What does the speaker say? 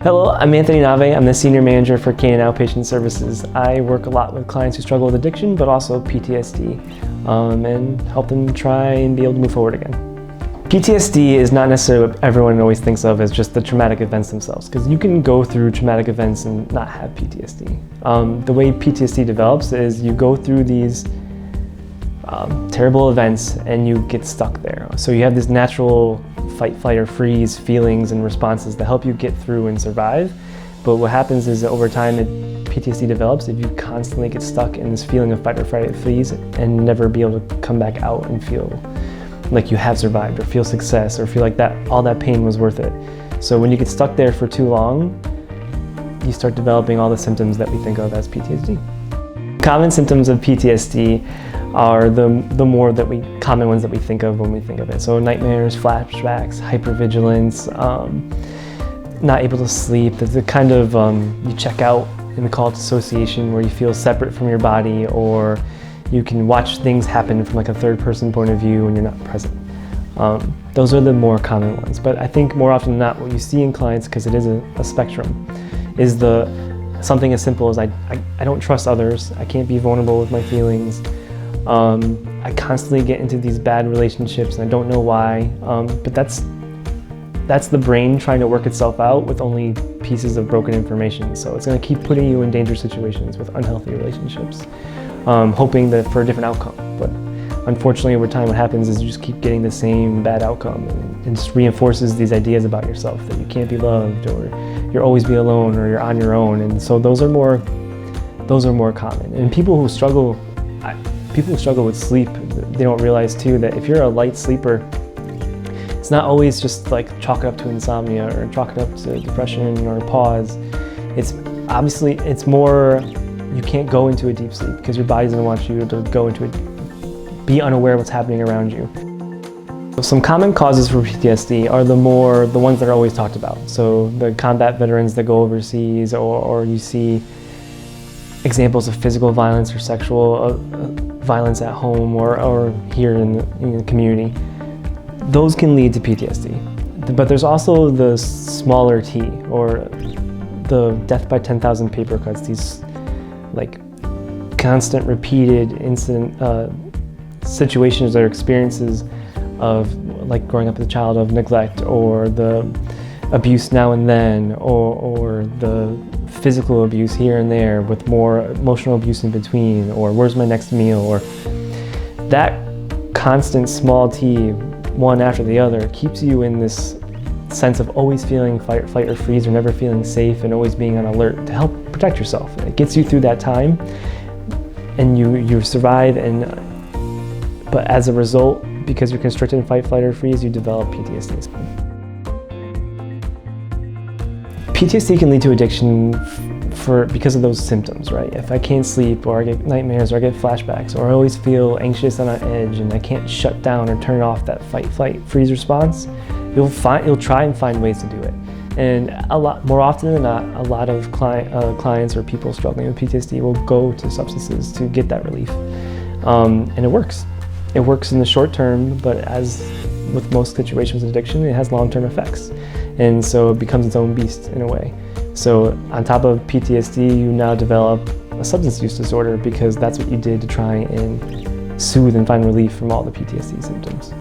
Hello, I'm Anthony Nave. I'm the Senior Manager for Canine Outpatient Services. I work a lot with clients who struggle with addiction, but also PTSD, and help them try and be able to move forward again. PTSD is not necessarily what everyone always thinks of as just the traumatic events themselves, because you can go through traumatic events and not have PTSD. The way PTSD develops is you go through these terrible events and you get stuck there. So you have this natural fight, flight, or freeze feelings and responses that help you get through and survive. But what happens is that over time, PTSD develops if you constantly get stuck in this feeling of fight or flight or freeze and never be able to come back out and feel like you have survived or feel success or feel like all that pain was worth it. So when you get stuck there for too long, you start developing all the symptoms that we think of as PTSD. Common symptoms of PTSD are the more common ones that we think of when we think of it. So nightmares, flashbacks, hypervigilance, not able to sleep, the kind of you check out and we call it dissociation, where you feel separate from your body, or you can watch things happen from like a third person point of view when you're not present. Those are the more common ones. But I think more often than not, what you see in clients, because it is a spectrum, is something as simple as I don't trust others, I can't be vulnerable with my feelings, I constantly get into these bad relationships and I don't know why, but that's the brain trying to work itself out with only pieces of broken information. So it's going to keep putting you in dangerous situations with unhealthy relationships, hoping for a different outcome. But unfortunately, over time, what happens is you just keep getting the same bad outcome, and it just reinforces these ideas about yourself that you can't be loved, or you'll always be alone, or you're on your own. And so those are more common. And people who struggle with sleep, they don't realize too that if you're a light sleeper, it's not always just like chalk it up to insomnia or chalk it up to depression or pause. It's more, you can't go into a deep sleep because your body doesn't want you to go into it, be unaware of what's happening around you. Some common causes for PTSD are the ones that are always talked about. So the combat veterans that go overseas, or you see examples of physical violence or sexual violence at home or here in the community. Those can lead to PTSD. But there's also the smaller T, or the death by 10,000 paper cuts, these like constant repeated situations or experiences of like growing up as a child of neglect, or the abuse now and then, or the physical abuse here and there with more emotional abuse in between, or where's my next meal, or that constant small T, one after the other, keeps you in this sense of always feeling fight, flight, or freeze, or never feeling safe, and always being on alert to help protect yourself. It gets you through that time, and you survive. But as a result, because you're constricted in fight, flight, or freeze, you develop PTSD. PTSD can lead to addiction because of those symptoms, right? If I can't sleep, or I get nightmares, or I get flashbacks, or I always feel anxious on an edge and I can't shut down or turn off that fight, flight, freeze response, you'll try and find ways to do it. And a lot more often than not, a lot of clients or people struggling with PTSD will go to substances to get that relief. And it works. It works in the short term, but as with most situations of addiction, it has long-term effects. And so it becomes its own beast in a way. So on top of PTSD, you now develop a substance use disorder because that's what you did to try and soothe and find relief from all the PTSD symptoms.